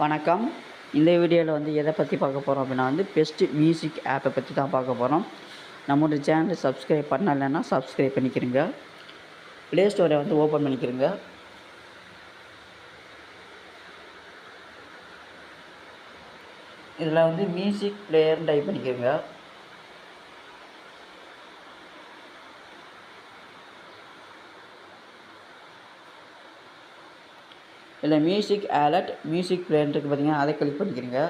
வணக்கம். இந்த வீடியோவில் வந்து எதை பற்றி பார்க்க போகிறோம் அப்படின்னா பெஸ்ட் மியூசிக் ஆப்பை பற்றி தான் பார்க்க போகிறோம். நம்மளுடைய சேனலை சப்ஸ்கிரைப் பண்ணலைன்னா சப்ஸ்கிரைப் பண்ணிக்கிறங்க. ப்ளே ஸ்டோரை வந்து ஓப்பன் பண்ணிக்கிறங்க. இதில் வந்து மியூசிக் பிளேயர்னு டைப் பண்ணிக்கிறங்க. இல்லை மியூசிக் அலர்ட் மியூசிக் பிளேயர் இருக்குது பார்த்தீங்கன்னா, அதை கிளிக் பண்ணிக்கிறங்க.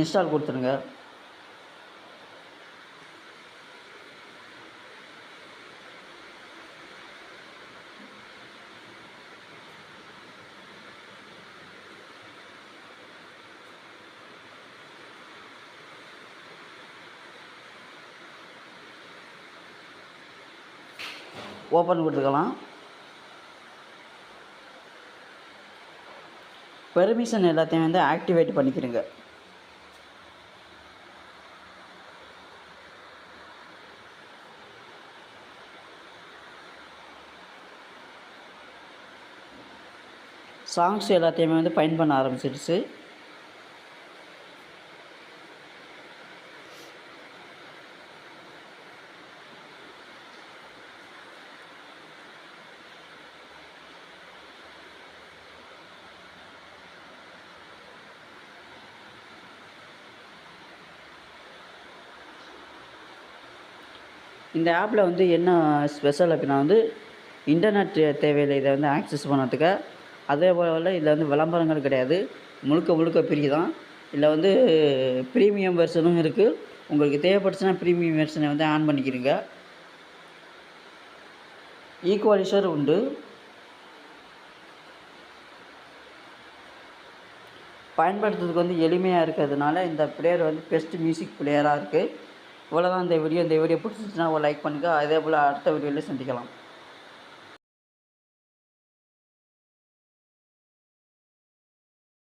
இன்ஸ்டால் கொடுத்துருங்க. ஓப்பன் கொடுத்துக்கலாம். பெர்மிஷன் எல்லாத்தையும் வந்து ஆக்டிவேட் பண்ணிக்கிறங்க. சாங்ஸ் எல்லாத்தையுமே வந்து பயன் பண்ண ஆரம்பிச்சிடுச்சு. இந்த ஆப்பில் வந்து என்ன ஸ்பெஷல் அப்படின்னா இன்டர்நெட் தேவையில்லை இதை வந்து ஆக்சஸ் பண்ணுறதுக்கு. அதே போல் இதில் வந்து விளம்பரங்கள் கிடையாது. முழுக்க ஃப்ரீ தான். இதில் ப்ரீமியம் வெர்ஷனும் இருக்குது. உங்களுக்கு தேவைப்பட்டுச்சுன்னா ப்ரீமியம் வெர்ஷனை வந்து ஆன் பண்ணிக்கிறீங்க. ஈக்குவலைசர் உண்டு. பயன்படுத்துறதுக்கு வந்து எளிமையாக இருக்கிறதுனால இந்த பிளேயர் வந்து பெஸ்ட் மியூசிக் பிளேயராக இருக்குது. இவ்வளோதான் இந்த வீடியோ பிடிச்சிருச்சுன்னா ஒரு லைக் பண்ணுங்கள். அதே போல் அடுத்த வீடியோவில் சந்திக்கலாம்.